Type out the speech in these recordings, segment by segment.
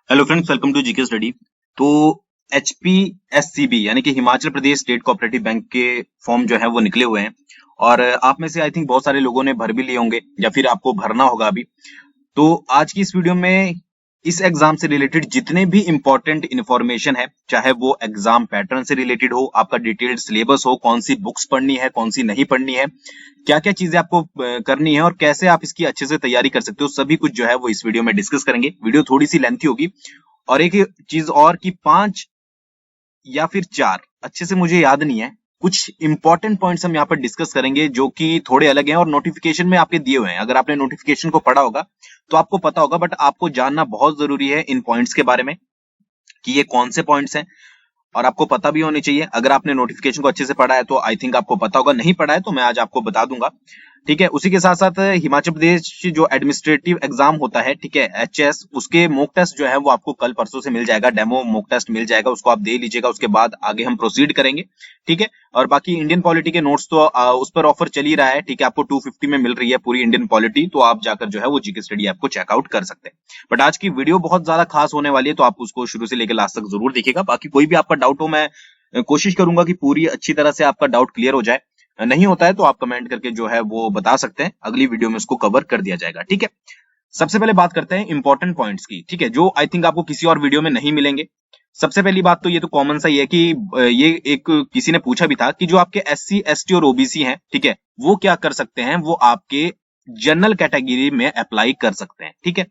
Hello friends, welcome to GK study. तो HPSCB यानी कि Himachal Pradesh state cooperative bank के फॉर्म जो है वो निकले हुए हैं और आप में से आई थिंक बहुत सारे लोगों ने भर भी लिए होंगे या फिर आपको भरना होगा अभी। तो आज की इस वीडियो में इस एग्जाम से रिलेटेड जितने भी इंपॉर्टेंट इंफॉर्मेशन है, चाहे वो एग्जाम पैटर्न से रिलेटेड हो, आपका डिटेल्ड सिलेबस हो, कौन सी बुक्स पढ़नी है, कौन सी नहीं पढ़नी है, क्या क्या चीजें आपको करनी है और कैसे आप इसकी अच्छे से तैयारी कर सकते हो, सभी कुछ जो है वो इस वीडियो में डिस्कस करेंगे। वीडियो थोड़ी सी लेंथी होगी। और एक चीज और कि 5 या फिर 4, अच्छे से मुझे याद नहीं है, कुछ इंपॉर्टेंट पॉइंट्स हम यहाँ पर डिस्कस करेंगे जो कि थोड़े अलग हैं और नोटिफिकेशन में आपके दिए हुए हैं। अगर आपने नोटिफिकेशन को पढ़ा होगा तो आपको पता होगा, बट आपको जानना बहुत जरूरी है इन पॉइंट्स के बारे में कि ये कौन से पॉइंट्स हैं और आपको पता भी होनी चाहिए। अगर आपने नोटिफिकेशन को अच्छे से पढ़ा है तो आई थिंक आपको पता होगा, नहीं पढ़ा है तो मैं आज आपको बता दूंगा। ठीक है, उसी के साथ साथ हिमाचल प्रदेश जो एडमिनिस्ट्रेटिव एग्जाम होता है, ठीक है, HS, उसके मॉक टेस्ट जो है वो आपको कल परसों से मिल जाएगा, डेमो मॉक टेस्ट मिल जाएगा, उसको आप दे लीजिएगा। उसके बाद आगे हम प्रोसीड करेंगे। ठीक है, और बाकी इंडियन पॉलिटी के नोट्स तो उस पर ऑफर चल ही रहा है। ठीक है, आपको 250 में मिल रही है पूरी इंडियन पॉलिटी, तो आप जाकर जो है वो जीके स्टडी ऐप को चेकआउट कर सकते हैं। बट आज की वीडियो बहुत ज्यादा खास होने वाली है, तो आप उसको शुरू से लेकर लास्ट तक जरूर देखिएगा। बाकी कोई भी आपका डाउट हो, मैं कोशिश करूंगा कि पूरी अच्छी तरह से आपका डाउट क्लियर हो जाए। नहीं होता है तो आप कमेंट करके जो है वो बता सकते हैं, अगली वीडियो में उसको कवर कर दिया जाएगा। ठीक है, सबसे पहले बात करते हैं इंपॉर्टेंट पॉइंट्स की। ठीक है, जो आई थिंक आपको किसी और वीडियो में नहीं मिलेंगे। सबसे पहली बात तो ये तो कॉमन सा ही है कि ये एक किसी ने पूछा भी था कि जो आपके SC ST और OBC हैं, ठीक है, वो क्या कर सकते हैं, वो आपके जनरल कैटेगरी में अप्लाई कर सकते हैं। ठीक है,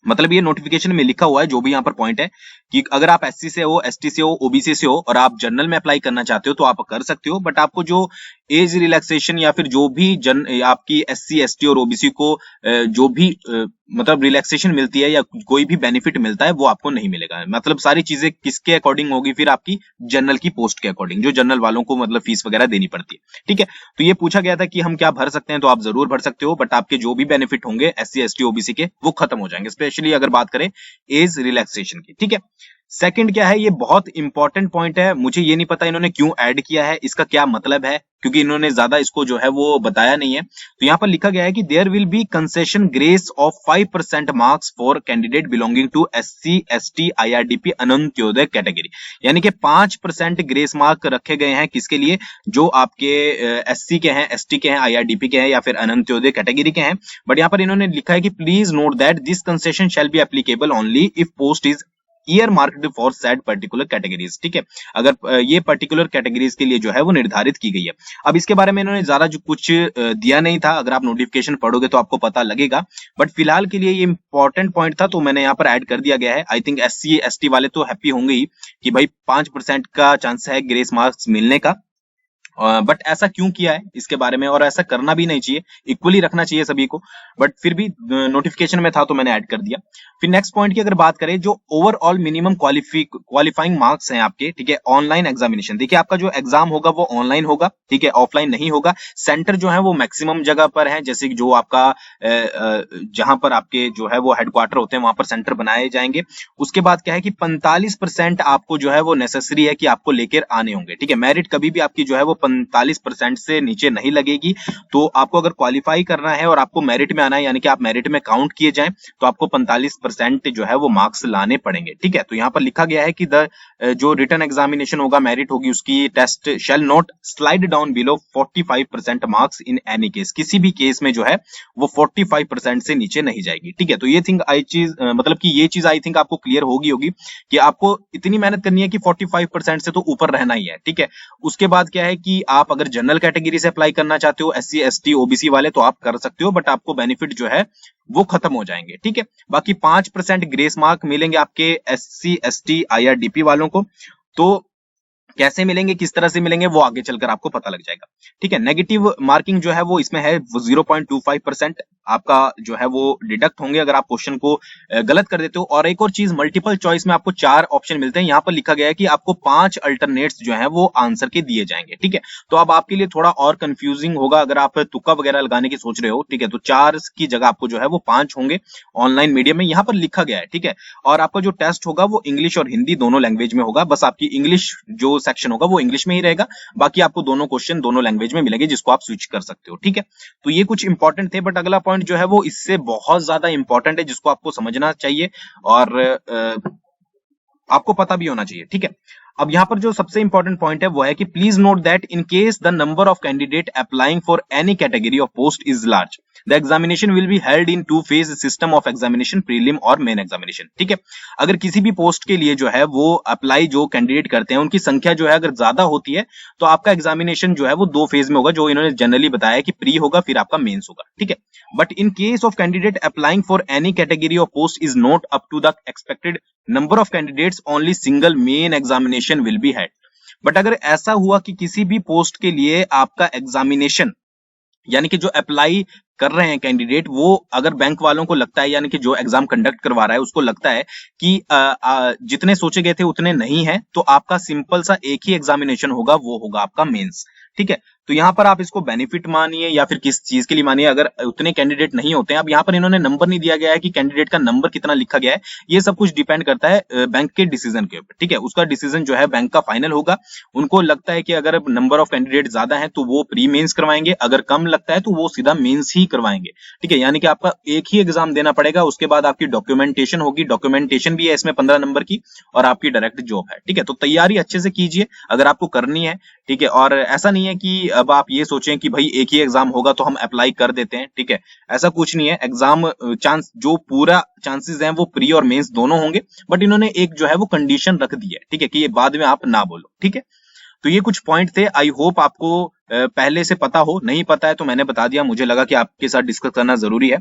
मतलब ये नोटिफिकेशन में लिखा हुआ है, जो भी यहाँ पर पॉइंट है कि अगर आप SC से हो, ST से हो, OBC से हो और आप जनरल में अप्लाई करना चाहते हो तो आप कर सकते हो। बट आपको जो एज रिलैक्सेशन या फिर जो भी आपकी SC ST और OBC को जो भी मतलब रिलैक्सेशन मिलती है या कोई भी बेनिफिट मिलता है वो आपको नहीं मिलेगा। मतलब सारी चीजें किसके अकॉर्डिंग होगी, फिर आपकी जनरल की पोस्ट के अकॉर्डिंग, जो जनरल वालों को मतलब फीस वगैरह देनी पड़ती है। ठीक है, तो ये पूछा गया था कि हम क्या भर सकते हैं, तो आप जरूर भर सकते हो, बट आपके जो भी बेनिफिट होंगे SC ST OBC के वो खत्म हो जाएंगे, स्पेशली अगर बात करें एज रिलैक्सेशन की। ठीक है, सेकंड क्या है, ये बहुत इंपॉर्टेंट पॉइंट है, मुझे ये नहीं पता इन्होंने क्यों ऐड किया है, इसका क्या मतलब है, क्योंकि इन्होंने ज्यादा इसको जो है वो बताया नहीं है। तो यहाँ पर लिखा गया है कि there will be concession grace of 5% marks for candidate belonging to SC ST IRDP Antyodaya category. यानी कि 5% ग्रेस मार्क रखे गए हैं किसके लिए, जो आपके SC के हैं, ST के हैं, IRDP के हैं या फिर अनंत्योदय कैटेगरी के हैं। बट यहाँ पर इन्होंने लिखा है कि please note that this concession shall be applicable only if post is year marked for said particular categories. ठीक है, अगर ये पर्टिकुलर कैटेगरीज के लिए जो है वो निर्धारित की गई है। अब इसके बारे में इन्होंने ज्यादा जो कुछ दिया नहीं था, अगर आप नोटिफिकेशन पढ़ोगे तो आपको पता लगेगा। बट फिलहाल के लिए ये इंपॉर्टेंट पॉइंट था, तो मैंने यहाँ पर ऐड कर दिया गया है। आई थिंक SC ST वाले तो हैप्पी होंगे ही कि भाई 5% का चांस है ग्रेस मार्क्स मिलने का। बट ऐसा क्यों किया है इसके बारे में, और ऐसा करना भी नहीं चाहिए, इक्वली रखना चाहिए सभी को, बट फिर भी नोटिफिकेशन में था तो मैंने ऐड कर दिया। फिर नेक्स्ट पॉइंट की अगर बात करें, जो ओवरऑल मिनिमम क्वालिफाइंग मार्क्स हैं आपके, ठीक है, ऑनलाइन एग्जामिनेशन, देखिए आपका जो एग्जाम होगा वो ऑनलाइन होगा, ठीक है, ऑफलाइन नहीं होगा। सेंटर जो है वो मैक्सिमम जगह पर है, जैसे जो आपका जहां पर आपके जो है वो हेडक्वार्टर होते हैं वहां पर सेंटर बनाए जाएंगे। उसके बाद क्या है कि 45% आपको जो है वो नेसेसरी है कि आपको लेकर आने होंगे। ठीक है, मेरिट कभी भी आपकी जो है वो 45% से नीचे नहीं लगेगी। तो आपको अगर क्वालिफाई करना है और आपको मेरिट में आना है, यानी कि आप मेरिट में काउंट किए जाएं, तो आपको 45% जो है वो मार्क्स लाने पड़ेंगे। ठीक है, तो यहाँ पर लिखा गया है कि जो रिटन एग्जामिनेशन होगा, मेरिट होगी उसकी, test shall not slide down below 45% marks in any case, किसी भी केस में जो है वो 45% से नीचे नहीं जाएगी। ठीक है, तो ये थिंग मतलब कि ये चीज आई थिंक आपको क्लियर होगी कि आपको इतनी मेहनत करनी है कि 45% से तो ऊपर रहना ही है। ठीक है, उसके बाद क्या है कि आप अगर जनरल कैटेगरी से अप्लाई करना चाहते हो, SC ST OBC वाले, तो आप कर सकते हो, बट आपको बेनिफिट जो है वो खत्म हो जाएंगे। ठीक है, बाकी 5% ग्रेस मार्क मिलेंगे आपके SC ST IRDP वालों को। तो कैसे मिलेंगे, किस तरह से मिलेंगे, वो आगे चलकर आपको पता लग जाएगा। ठीक है, नेगेटिव मार्किंग जो है वो इसमें है, 0.25% आपका जो है वो डिडक्ट होंगे अगर आप क्वेश्चन को गलत कर देते हो। और एक और चीज, मल्टीपल चॉइस में आपको 4 ऑप्शन मिलते हैं, यहाँ पर लिखा गया है कि आपको 5 अल्टरनेट्स जो है वो आंसर के दिए जाएंगे। ठीक है, तो अब आपके लिए थोड़ा और कंफ्यूजिंग होगा अगर आप तुक्का वगैरह लगाने की सोच रहे हो। ठीक है, तो 4 की जगह आपको जो है वो 5 होंगे ऑनलाइन मीडियम में, यहाँ पर लिखा गया है। ठीक है, और आपका जो टेस्ट होगा वो इंग्लिश और हिंदी दोनों लैंग्वेज में होगा। बस आपकी इंग्लिश जो सेक्शन होगा वो इंग्लिश में ही रहेगा, बाकी आपको दोनों क्वेश्चन दोनों लैंग्वेज में मिलेंगे जिसको आप स्विच कर सकते हो। ठीक है, तो ये कुछ इंपॉर्टेंट थे। बट अगला पॉइंट पॉइंट जो है वो इससे बहुत ज्यादा इंपॉर्टेंट है, जिसको आपको समझना चाहिए और आपको पता भी होना चाहिए, ठीक है। अब यहाँ पर जो सबसे इंपॉर्टेंट पॉइंट है वो है कि please note that in case the number of candidate applying for any category of post is large, the examination will be held in two phase system of examination, prelim और main examination, ठीक है। अगर किसी भी post के लिए जो है वो अप्लाई जो कैंडिडेट करते हैं उनकी संख्या जो है अगर ज्यादा होती है तो आपका एग्जामिनेशन जो है वो 2 फेज में होगा, जो इन्होंने जनरली बताया कि प्री होगा फिर आपका मेंस होगा, ठीक है। But in case of candidate applying for any category of post is not up to the expected number of candidates, only single main examination will be held. But अगर ऐसा हुआ कि किसी भी पोस्ट के लिए आपका एग्जामिनेशन यानी कि जो अप्लाई कर रहे हैं कैंडिडेट, वो अगर बैंक वालों को लगता है यानी कि जो एग्जाम कंडक्ट करवा रहा है उसको लगता है कि जितने सोचे गए थे उतने नहीं है, तो आपका सिंपल सा एक ही एग्जामिनेशन होगा, वो होगा आपका मेंस, ठीक है। तो यहां पर आप इसको बेनिफिट मानिए या फिर किस चीज के लिए मानिए, अगर उतने कैंडिडेट नहीं होते हैं, अब यहां पर इन्होंने नंबर नहीं दिया गया है कि कैंडिडेट का नंबर कितना लिखा गया है, ये सब कुछ डिपेंड करता है बैंक के डिसीजन के ऊपर, ठीक है। उसका डिसीजन जो है बैंक का फाइनल होगा। उनको लगता है कि अगर नंबर ऑफ कैंडिडेट ज्यादा है तो वो प्री मेंस करवाएंगे, अगर कम लगता है तो वो सीधा मेंस ही करवाएंगे, ठीक है। यानी कि आपका एक ही एग्जाम देना पड़ेगा, उसके बाद आपकी डॉक्यूमेंटेशन होगी, डॉक्यूमेंटेशन भी है इसमें 15 नंबर की, और आपकी डायरेक्ट जॉब है, ठीक है। तो तैयारी अच्छे से कीजिए अगर आपको करनी है, ठीक है। और ऐसा नहीं है कि अब आप ये सोचें कि भाई एक ही एग्जाम होगा तो हम अप्लाई कर देते हैं, ठीक है। ऐसा कुछ नहीं है, एग्जाम चांस जो पूरा चांसेस हैं वो प्री और मेंस दोनों होंगे, बट इन्होंने एक जो है वो कंडीशन रख दी है, ठीक है, कि ये बाद में आप ना बोलो, ठीक है। तो ये कुछ पॉइंट थे, आई होप आपको पहले से पता हो, नहीं पता है तो मैंने बता दिया, मुझे लगा कि आपके साथ डिस्कस करना जरूरी है।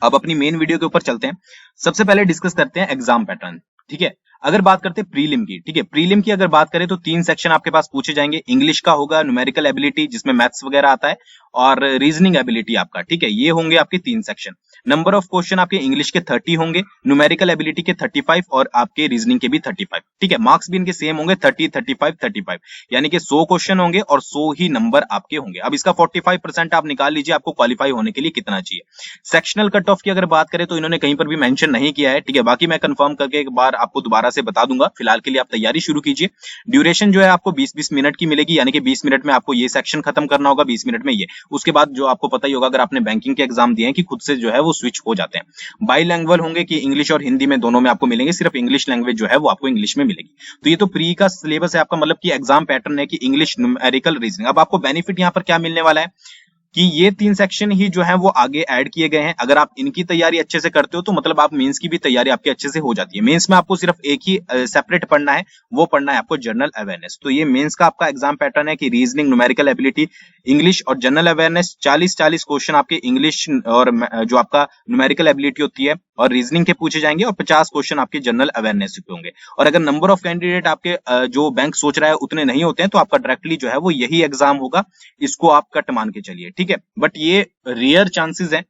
अब अपनी मेन वीडियो के ऊपर चलते हैं। सबसे पहले डिस्कस करते हैं एग्जाम पैटर्न, ठीक है। अगर बात करते हैं प्रीलिम की, ठीक है, प्रीलिम की अगर बात करें तो 3 सेक्शन आपके पास पूछे जाएंगे। इंग्लिश का होगा, न्यूमेरिकल एबिलिटी जिसमें मैथ्स वगैरह आता है, और रीजनिंग एबिलिटी आपका, ठीक है। ये होंगे आपके 3 सेक्शन। नंबर ऑफ क्वेश्चन आपके इंग्लिश के 30 होंगे, न्यूमेरिकल एबिलिटी के 35 और आपके रीजनिंग के भी 35, ठीक है। मार्क्स भी इनके सेम होंगे 30, 35, 35, यानी कि 100 क्वेश्चन होंगे और 100 ही नंबर आपके होंगे। अब इसका 45% आप निकाल लीजिए, आपको क्वालिफाई होने के लिए कितना चाहिए। सेक्शनल कट ऑफ की अगर बात करें तो इन्होंने कहीं पर भी मेंशन नहीं किया है, ठीक है। बाकी मैं कंफर्म करके एक बार आपको दोबारा से बता दूंगा, फिलहाल के लिए आप तैयारी शुरू कीजिए। ड्यूरेशन जो है आपको 20-20 मिनट की मिलेगी, यानी कि 20 मिनट में आपको ये सेक्शन खत्म करना होगा, 20 मिनट में ये। उसके बाद जो आपको पता ही होगा अगर आपने बैंकिंग के एग्जाम दिए हैं कि खुद से जो है वो स्विच हो जाते हैं। बाईलैंग्वेज होंगे कि इंग्लिश और हिंदी में दोनों में आपको मिलेंगे, सिर्फ इंग्लिश लैंग्वेज जो है वो आपको इंग्लिश में मिलेगी। तो ये तो प्री का सिलेबस है आपका, मतलब कि एग्जाम पैटर्न है कि इंग्लिश, न्यूमेरिकल, रीजनिंग। अब आपको बेनिफिट यहाँ पर क्या मिलने वाला है कि ये 3 सेक्शन ही जो है वो आगे ऐड किए गए हैं। अगर आप इनकी तैयारी अच्छे से करते हो तो मतलब आप मेंस की भी तैयारी आपकी अच्छे से हो जाती है। मेंस में आपको सिर्फ एक ही सेपरेट पढ़ना है, वो पढ़ना है आपको जनरल अवेयरनेस। तो ये मेंस का आपका एग्जाम पैटर्न है कि रीजनिंग, न्यूमेरिकल एबिलिटी, इंग्लिश और जनरल अवेयरनेस। 40-40 क्वेश्चन आपके इंग्लिश और जो आपका न्यूमेरिकल एबिलिटी होती है और रीजनिंग के पूछे जाएंगे, और 50 क्वेश्चन आपके जनरल अवेयरनेस के होंगे। और अगर नंबर ऑफ कैंडिडेट आपके जो बैंक सोच रहा है उतने नहीं होते हैं तो आपका डायरेक्टली जो है वो यही एग्जाम होगा, इसको आप कट मान के चलिए, ठीक है। बट ये रेयर चांसेस है,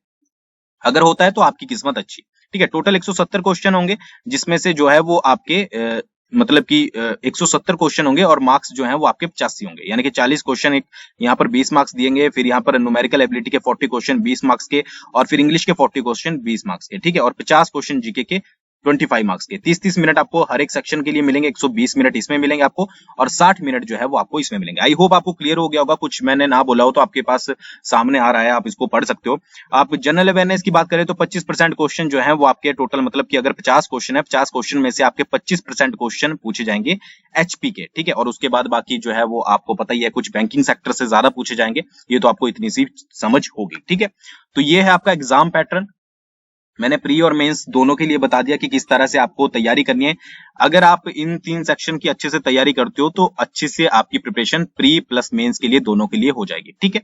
अगर होता है तो आपकी किस्मत अच्छी, ठीक है। टोटल 170 क्वेश्चन होंगे, जिसमें से जो है वो आपके मतलब कि 170 क्वेश्चन होंगे और मार्क्स जो हैं वो आपके 85 होंगे, यानी कि 40 क्वेश्चन एक यहाँ पर 20 मार्क्स दिएंगे, फिर यहाँ पर न्यूमेरिकल एबिलिटी के 40 क्वेश्चन 20 मार्क्स के, और फिर इंग्लिश के 40 क्वेश्चन 20 मार्क्स के, ठीक है। और 50 क्वेश्चन जीके के 25 मार्क्स के। 30-30 मिनट आपको हर एक सेक्शन के लिए मिलेंगे, 120 मिनट इसमें मिलेंगे आपको, और 60 मिनट जो है वो आपको इसमें मिलेंगे। आई होप आपको क्लियर हो गया होगा, कुछ मैंने ना बोला हो तो आपके पास सामने आ रहा है, आप इसको पढ़ सकते हो। आप जनरल अवेयरनेस की बात करें तो 25% क्वेश्चन जो है वो आपके टोटल, मतलब कि अगर 50 क्वेश्चन है, 50 क्वेश्चन में से आपके 25% क्वेश्चन पूछे जाएंगे एचपी के, ठीक है। और उसके बाद बाकी जो है वो आपको पता ही है, कुछ बैंकिंग सेक्टर से ज्यादा पूछे जाएंगे, ये तो आपको इतनी सी समझ होगी, ठीक है। तो ये है आपका एग्जाम पैटर्न। मैंने प्री और मेंस दोनों के लिए बता दिया कि किस तरह से आपको तैयारी करनी है। अगर आप इन 3 सेक्शन की अच्छे से तैयारी करते हो तो अच्छे से आपकी प्रिपरेशन प्री प्लस मेंस के लिए दोनों के लिए हो जाएगी, ठीक है।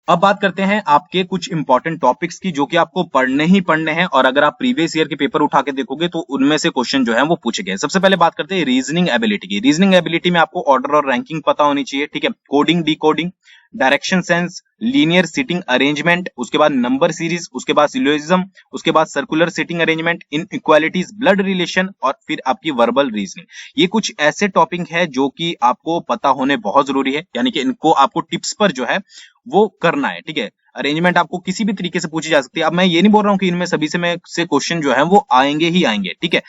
अब बात करते हैं आपके कुछ इंपॉर्टेंट टॉपिक्स की, जो कि आपको पढ़ने ही पढ़ने हैं, और अगर आप प्रीवियस ईयर के पेपर उठा के देखोगे तो उनमें से क्वेश्चन जो है वो पूछे गए। सबसे पहले बात करते हैं रीजनिंग एबिलिटी की। रीजनिंग एबिलिटी में आपको ऑर्डर और रैंकिंग पता होनी चाहिए, ठीक है। Coding, decoding, direction sense, linear seating arrangement, उसके बाद नंबर सीरीज, उसके बाद सिलोजिज्म, उसके बाद circular seating arrangement, inequalities, blood relation, और फिर आपकी वर्बल रीजनिंग। ये कुछ ऐसे टॉपिक है जो कि आपको पता होने बहुत जरूरी है, यानी कि इनको आपको टिप्स पर जो है वो करना है, ठीक है। अरेंजमेंट आपको किसी भी तरीके से पूछी जा सकती है। अब मैं ये नहीं बोल रहा हूँ कि इनमें सभी से क्वेश्चन जो है वो आएंगे ही आएंगे, ठीक है।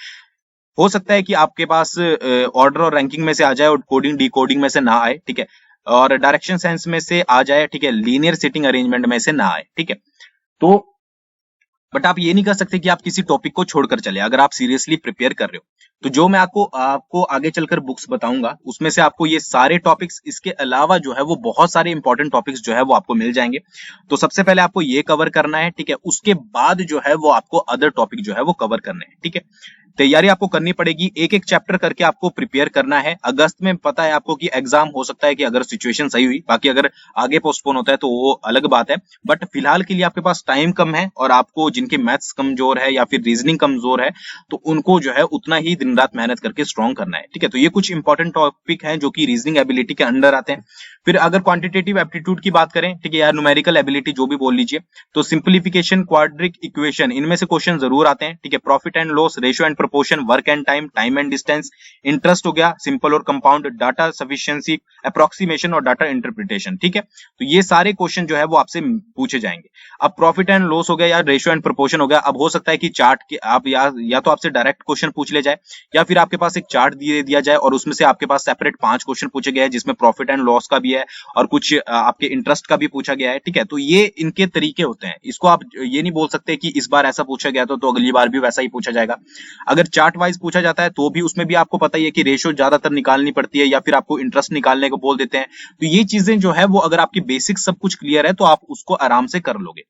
हो सकता है कि आपके पास ऑर्डर और रैंकिंग में से आ जाए और कोडिंग डिकोडिंग में से ना आए, ठीक है। और डायरेक्शन सेंस में से आ जाए, ठीक है। लीनियर सीटिंग अरेंजमेंट में से ना आए, ठीक है। तो बट आप ये नहीं कर सकते कि आप किसी टॉपिक को छोड़कर चले अगर आप सीरियसली प्रिपेयर कर रहे हो। तो जो मैं आपको आपको आगे चलकर बुक्स बताऊंगा उसमें से आपको ये सारे टॉपिक्स, इसके अलावा जो है वो बहुत सारे इंपॉर्टेंट टॉपिक्स जो है वो आपको मिल जाएंगे। तो सबसे पहले आपको ये कवर करना है, ठीक है, उसके बाद जो है वो आपको अदर टॉपिक जो है वो कवर करने हैं, ठीक है। तैयारी आपको करनी पड़ेगी, एक एक चैप्टर करके आपको प्रिपेयर करना है। अगस्त में पता है आपको कि एग्जाम हो सकता है कि अगर सिचुएशन सही हुई, बाकी अगर आगे पोस्टपोन होता है तो वो अलग बात है। बट फिलहाल के लिए आपके पास टाइम कम है और आपको जिनके मैथ्स कमजोर है या फिर रीजनिंग कमजोर है तो उनको जो है उतना ही दिन रात मेहनत करके स्ट्रॉन्ग करना है, ठीक है। तो ये कुछ इंपॉर्टेंट टॉपिक हैं जो कि रीजनिंग एबिलिटी के अंडर आते हैं। फिर अगर क्वांटिटेटिव एप्टीट्यूड की बात करें, ठीक है, या न्यूमेरिकल एबिलिटी जो भी बोल लीजिए, तो सिंप्लीफिकेशन, क्वाड्रिक इक्वेशन, इनमें से क्वेश्चन जरूर आते हैं, ठीक है। Profit and loss, ratio and proportion, work and time, time and distance, interest हो गया, सिंपल और कंपाउंड, डाटा सफिशिएंसी, अप्रोक्सीमेशन और डाटा इंटरप्रिटेशन, ठीक है। तो ये सारे क्वेश्चन जो है वो आपसे पूछे जाएंगे। अब प्रॉफिट एंड लॉस हो गया या रेशियो एंड प्रोपोर्शन हो गया, अब हो सकता है कि चार्ट के आप या तो आपसे डायरेक्ट क्वेश्चन पूछ ले जाए या फिर आपके पास एक चार्ट दे दिया जाए और उसमें से आपके पास सेपरेट 5 क्वेश्चन पूछे गए हैं जिसमें प्रॉफिट एंड लॉस का भी है और कुछ आपके इंटरेस्ट का भी पूछा गया है, ठीक है। तो ये इनके तरीके होते हैं, इसको आप ये नहीं बोल सकते कि इस बार ऐसा पूछा गया तो अगली बार भी वैसा ही पूछा जाएगा। अगर चार्ट वाइज पूछा जाता है तो भी उसमें भी आपको पता ही है कि रेशियो ज्यादातर निकालनी पड़ती है या फिर आपको इंटरेस्ट निकालने को बोल देते हैं। तो ये चीजें जो है वो अगर आपकी बेसिक सब कुछ क्लियर है तो आप उसको आराम से कर लोगे।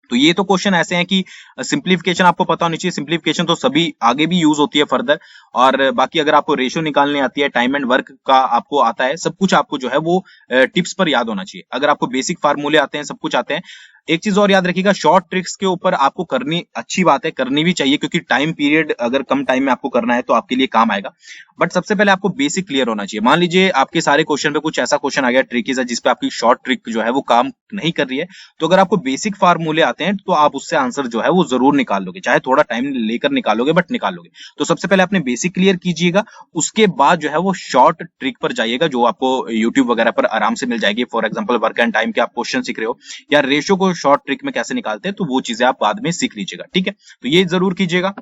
तो ये तो क्वेश्चन ऐसे हैं कि सिंप्लीफिकेशन आपको पता होनी चाहिए, सिंप्लीफिकेशन तो सभी आगे भी यूज होती है फर्दर। और बाकी अगर आपको रेशियो निकालने आती है, टाइम एंड वर्क का आपको आता है, सब कुछ आपको जो है वो टिप्स पर याद होना चाहिए। अगर आपको बेसिक फार्मूले आते हैं, सब कुछ आते हैं। एक चीज और याद रखिएगा, शॉर्ट ट्रिक्स के ऊपर आपको करनी अच्छी बात है, करनी भी चाहिए क्योंकि टाइम पीरियड अगर कम टाइम में आपको करना है तो आपके लिए काम आएगा। बट सबसे पहले आपको बेसिक क्लियर होना चाहिए। मान लीजिए आपके सारे क्वेश्चन पे कुछ ऐसा क्वेश्चन आ गया ट्रिकी सा जिसपे आपकी शॉर्ट ट्रिक जो है वो काम नहीं कर रही है, तो अगर आपको बेसिक फार्मूले आते हैं तो आप उससे आंसर जो है वो जरूर निकाल लोगे, चाहे थोड़ा टाइम लेकर निकालोगे बट निकाल लोगे। तो सबसे पहले अपने बेसिक क्लियर कीजिएगा, उसके बाद जो है वो शॉर्ट ट्रिक पर जाइएगा जो आपको यूट्यूब वगैरह पर आराम से मिल जाएगी। For example work and time के आप क्वेश्चन सीख रहे हो या रेशियो को शॉर्ट ट्रिक में कैसे निकालते हैं, तो वो चीजें आप बाद में सीख लीजिएगा, ठीक है। तो ये जरूर कीजिएगा।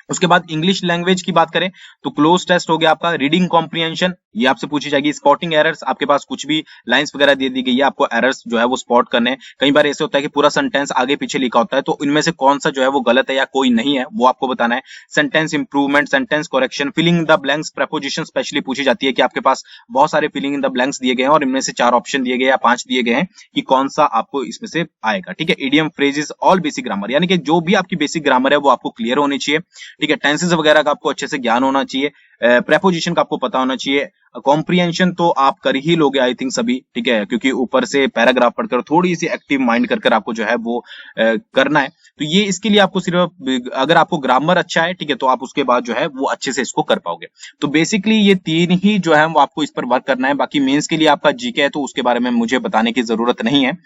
उसके बाद इंग्लिश लैंग्वेज की बात करें तो क्लोज टेस्ट हो गया आपका, रीडिंग कॉम्प्रिहेंशन ये आपसे पूछी जाएगी, स्पॉटिंग एरर्स, आपके पास कुछ भी लाइंस वगैरह दे दी गई है, आपको एरर्स जो है वो स्पॉट करने हैं। कई बार ऐसे होता है कि पूरा सेंटेंस आगे पीछे लिखा होता है तो इनमें से कौन सा जो है वो गलत है या कोई नहीं है वो आपको बताना है। Sentence improvement, sentence correction, filling in the blanks, preposition specially पूछी जाती है कि आपके पास बहुत सारे फिलिंग इन द ब्लैंक्स दिए गए हैं और इनमें से 4 ऑप्शन दिए गए या 5 दिए गए हैं कि कौन सा आपको इसमें से आएगा, ठीक है। Idiom, phrases, all basic grammar, यानी कि जो भी आपकी बेसिक ग्रामर है वो आपको क्लियर होनी चाहिए, ठीक है। टेंसेस वगैरह का आपको अच्छे से ज्ञान होना चाहिए, प्रेपोजिशन का आपको पता होना चाहिए। कॉम्प्रिहेंशन तो आप कर ही लोगे आई थिंक सभी, ठीक है, क्योंकि ऊपर से पैराग्राफ पढ़कर थोड़ी सी एक्टिव माइंड कर आपको जो है वो करना है। तो ये इसके लिए आपको सिर्फ अगर आपको ग्रामर अच्छा है, ठीक है, तो आप उसके बाद जो है वो अच्छे से इसको कर पाओगे। तो बेसिकली ये 3 ही जो है वो आपको इस पर वर्क करना है। बाकी मेंस के लिए आपका जीके है तो उसके बारे में मुझे बताने की जरूरत नहीं है।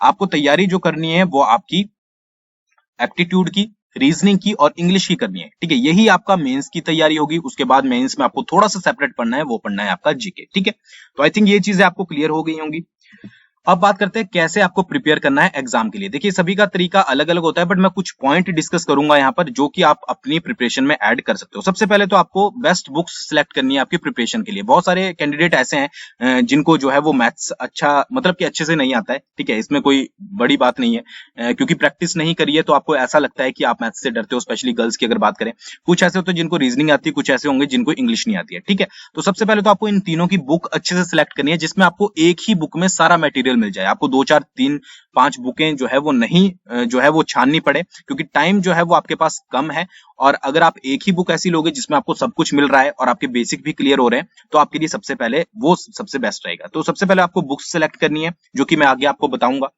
आपको तैयारी जो करनी है वो आपकी एप्टीट्यूड की, रीजनिंग की और इंग्लिश की करनी है, ठीक है। यही आपका मेंस की तैयारी होगी। उसके बाद मेंस में आपको थोड़ा सा सेपरेट पढ़ना है, वो पढ़ना है आपका जीके, ठीक है। तो आई थिंक ये चीजें आपको क्लियर हो गई होंगी। अब बात करते हैं कैसे आपको प्रिपेयर करना है एग्जाम के लिए। देखिए सभी का तरीका अलग अलग होता है बट मैं कुछ पॉइंट डिस्कस करूंगा यहाँ पर जो कि आप अपनी प्रिपरेशन में ऐड कर सकते हो। सबसे पहले तो आपको बेस्ट बुक्स सिलेक्ट करनी है आपकी प्रिपरेशन के लिए। बहुत सारे कैंडिडेट ऐसे हैं जिनको जो है वो मैथ्स अच्छा मतलब कि अच्छे से नहीं आता है, ठीक है, इसमें कोई बड़ी बात नहीं है क्योंकि प्रैक्टिस नहीं करी है तो आपको ऐसा लगता है कि आप मैथ्स से डरते हो, स्पेशली गर्ल्स की अगर बात करें। कुछ ऐसे होते हैं जिनको रीजनिंग आती है, कुछ ऐसे होंगे जिनको इंग्लिश नहीं आती है, ठीक है। तो सबसे पहले तो आपको इन तीनों की बुक अच्छे से सिलेक्ट करनी है जिसमें आपको एक ही बुक में सारा मटेरियल मिल जाए, आपको 2 4 3 5 बुकें जो है वो नहीं जो है वो छाननी पड़े क्योंकि टाइम जो है वो आपके पास कम है। और अगर आप एक ही बुक ऐसी लोगे जिसमें आपको सब कुछ मिल रहा है और आपके बेसिक भी क्लियर हो रहे हैं तो आपके लिए सबसे पहले वो सबसे बेस्ट रहेगा। तो सबसे पहले आपको बुक्स सेलेक्ट करनी है जो कि मैं आगे आपको बताऊंगा।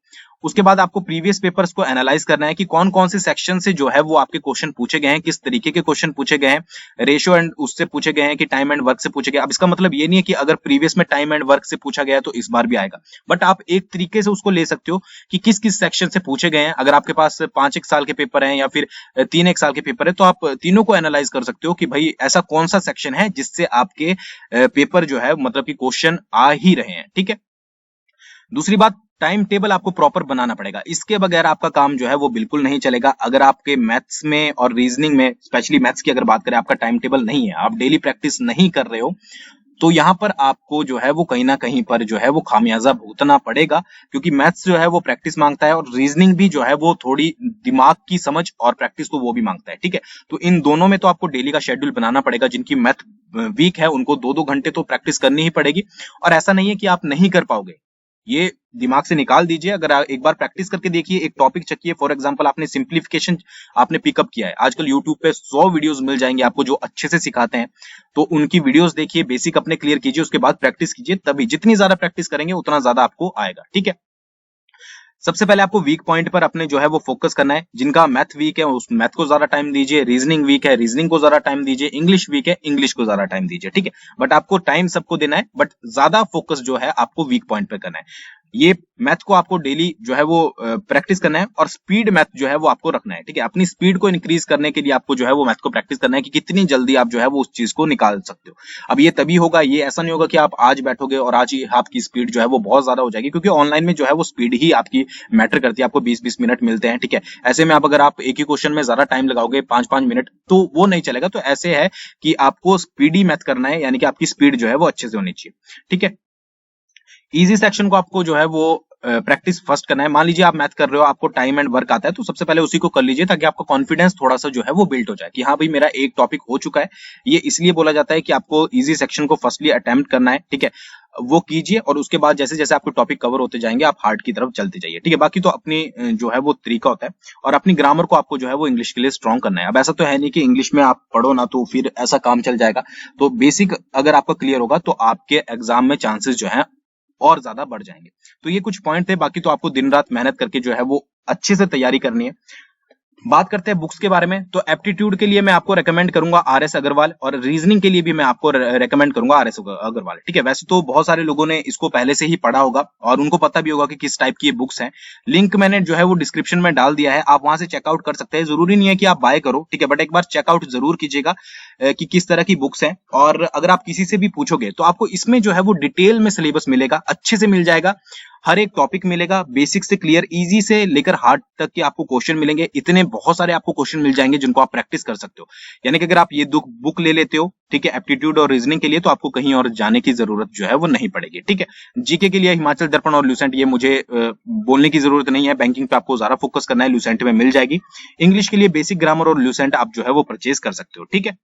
उसके बाद आपको प्रीवियस पेपर्स को एनालाइज करना है कि कौन कौन से सेक्शन से जो है वो आपके क्वेश्चन पूछे गए हैं, किस तरीके के क्वेश्चन पूछे गए हैं, रेशियो एंड उससे पूछे गए हैं कि टाइम एंड वर्क से पूछे गए। अब इसका मतलब ये नहीं है कि अगर प्रीवियस में टाइम एंड वर्क से पूछा गया है तो इस बार भी आएगा, बट आप एक तरीके से उसको ले सकते हो कि किस किस सेक्शन से पूछे गए हैं। अगर आपके पास 5 एक साल के पेपर हैं या फिर 3 एक साल के पेपर है तो आप तीनों को एनालाइज कर सकते हो कि भाई ऐसा कौन सा सेक्शन है जिससे आपके पेपर जो है मतलब कि क्वेश्चन आ ही रहे हैं, ठीक है। दूसरी बात, टाइम टेबल आपको प्रॉपर बनाना पड़ेगा, इसके बगैर आपका काम जो है वो बिल्कुल नहीं चलेगा। अगर आपके मैथ्स में और रीजनिंग में, स्पेशली मैथ्स की अगर बात करें, आपका टाइम टेबल नहीं है, आप डेली प्रैक्टिस नहीं कर रहे हो तो यहाँ पर आपको जो है वो कहीं ना कहीं पर जो है वो खामियाजा भुगतना पड़ेगा, क्योंकि मैथ्स जो है वो प्रैक्टिस मांगता है और रीजनिंग भी जो है वो थोड़ी दिमाग की समझ और प्रैक्टिस तो वो भी मांगता है, ठीक है। तो इन दोनों में तो आपको डेली का शेड्यूल बनाना पड़ेगा। जिनकी मैथ वीक है उनको 2-2 घंटे तो प्रैक्टिस करनी ही पड़ेगी, और ऐसा नहीं है कि आप नहीं कर पाओगे, ये दिमाग से निकाल दीजिए। अगर एक बार प्रैक्टिस करके देखिए, एक टॉपिक चकिए, फॉर एग्जांपल आपने सिंप्लीफिकेशन आपने पिकअप किया है, आजकल यूट्यूब पे 100 वीडियोस मिल जाएंगे आपको जो अच्छे से सिखाते हैं, तो उनकी वीडियोस देखिए, बेसिक अपने क्लियर कीजिए, उसके बाद प्रैक्टिस कीजिए। तभी जितनी ज्यादा प्रैक्टिस करेंगे उतना ज्यादा आपको आएगा, ठीक है। सबसे पहले आपको वीक पॉइंट पर अपने जो है वो फोकस करना है। जिनका मैथ वीक है उस मैथ को ज्यादा टाइम दीजिए, रीजनिंग वीक है रीजनिंग को ज्यादा टाइम दीजिए, इंग्लिश वीक है इंग्लिश को ज्यादा टाइम दीजिए, ठीक है। बट आपको टाइम सबको देना है, बट ज्यादा फोकस जो है आपको वीक पॉइंट पे करना है। ये मैथ को आपको डेली जो है वो प्रैक्टिस करना है, और स्पीड मैथ जो है वो आपको रखना है, ठीक है। अपनी स्पीड को इंक्रीज करने के लिए आपको जो है वो मैथ को प्रैक्टिस करना है कि कितनी जल्दी आप जो है वो उस चीज को निकाल सकते हो। अब ये तभी होगा, ये ऐसा नहीं होगा कि आप आज बैठोगे और आज ही आपकी स्पीड जो है वो बहुत ज्यादा हो जाएगी, क्योंकि ऑनलाइन में जो है वो स्पीड ही आपकी मैटर करती है। आपको 20-20 मिनट मिलते हैं, ठीक है। ऐसे में आप अगर आप एक ही क्वेश्चन में ज्यादा टाइम लगाओगे 5-5 मिनट, तो वो नहीं चलेगा। तो ऐसे है कि आपको स्पीडी मैथ करना है, यानी कि आपकी स्पीड जो है वो अच्छे से होनी चाहिए, ठीक है। इजी सेक्शन को आपको जो है वो प्रैक्टिस फर्स्ट करना है। मान लीजिए आप मैथ कर रहे हो, आपको टाइम एंड वर्क आता है, तो सबसे पहले उसी को कर लीजिए, ताकि आपका कॉन्फिडेंस थोड़ा सा जो है वो बिल्ड हो जाए कि हाँ भाई मेरा एक टॉपिक हो चुका है। ये इसलिए बोला जाता है कि आपको इजी सेक्शन को फर्स्टली अटेम्प्ट करना है, ठीक है। वो कीजिए, और उसके बाद जैसे जैसे आपके टॉपिक कवर होते जाएंगे आप हार्ड की तरफ चलते जाइए, ठीक है। बाकी तो अपनी जो है वो तरीका होता है, और अपनी ग्रामर को आपको जो है वो इंग्लिश के लिए स्ट्रॉन्ग करना है। अब ऐसा तो है नहीं कि इंग्लिश में आप पढ़ो ना तो फिर ऐसा काम चल जाएगा। तो बेसिक अगर आपका क्लियर होगा तो आपके एग्जाम में चांसेस जो है और ज्यादा बढ़ जाएंगे। तो ये कुछ पॉइंट थे, बाकी तो आपको दिन रात मेहनत करके जो है वो अच्छे से तैयारी करनी है। बात करते हैं बुक्स के बारे में, तो एप्टीट्यूड के लिए मैं आपको रेकमेंड करूंगा आरएस अग्रवाल, और रीजनिंग के लिए भी मैं आपको रेकमेंड करूंगा आरएस अग्रवाल, ठीक है। वैसे तो बहुत सारे लोगों ने इसको पहले से ही पढ़ा होगा और उनको पता भी होगा कि किस टाइप की ये बुक्स हैं। लिंक मैंने जो है वो डिस्क्रिप्शन में डाल दिया है, आप वहां से चेकआउट कर सकते हैं। जरूरी नहीं है कि आप बाय करो, ठीक है, बट एक बार चेकआउट जरूर कीजिएगा कि किस तरह की बुक्स हैं। और अगर आप किसी से भी पूछोगे तो आपको इसमें जो है वो डिटेल में सिलेबस मिलेगा, अच्छे से मिल जाएगा, हर एक टॉपिक मिलेगा, बेसिक से क्लियर, इजी से लेकर हार्ड तक के आपको क्वेश्चन मिलेंगे। इतने बहुत सारे आपको क्वेश्चन मिल जाएंगे जिनको आप प्रैक्टिस कर सकते हो। यानी कि अगर आप ये दो बुक ले लेते हो, ठीक है, एप्टीट्यूड और रीजनिंग के लिए, तो आपको कहीं और जाने की जरूरत जो है वो नहीं पड़ेगी, ठीक है। जीके के लिए हिमाचल दर्पण और ल्यूसेंट, ये मुझे बोलने की जरूरत नहीं है, बैंकिंग पे आपको ज्यादा फोकस करना है, ल्यूसेंट में मिल जाएगी। इंग्लिश के लिए बेसिक ग्रामर और ल्यूसेंट आप जो है वो परचेज कर सकते हो, ठीक है,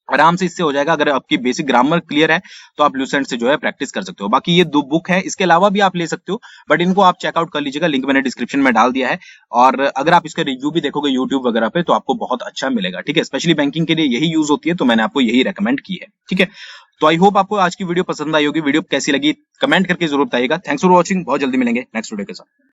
आराम से इससे हो जाएगा। अगर आपकी बेसिक ग्रामर क्लियर है तो आप लूसेंट से जो है प्रैक्टिस कर सकते हो। बाकी ये दो बुक है, इसके अलावा भी आप ले सकते हो, बट इनको आप चेकआउट कर लीजिएगा, लिंक मैंने डिस्क्रिप्शन में डाल दिया है। और अगर आप इसका रिव्यू भी देखोगे यूट्यूब वगैरह पे तो आपको बहुत अच्छा मिलेगा, ठीक है। स्पेशली बैंकिंग के लिए यही यूज होती है, तो मैंने आपको यही रेकमेंड की है, ठीक है। तो आई होप आपको आज की वीडियो पसंद आई होगी। वीडियो कैसी लगी कमेंट करके जरूर बताइएगा। थैंक्स फॉर वॉचिंग, बहुत जल्दी मिलेंगे नेक्स्ट वीडियो के साथ।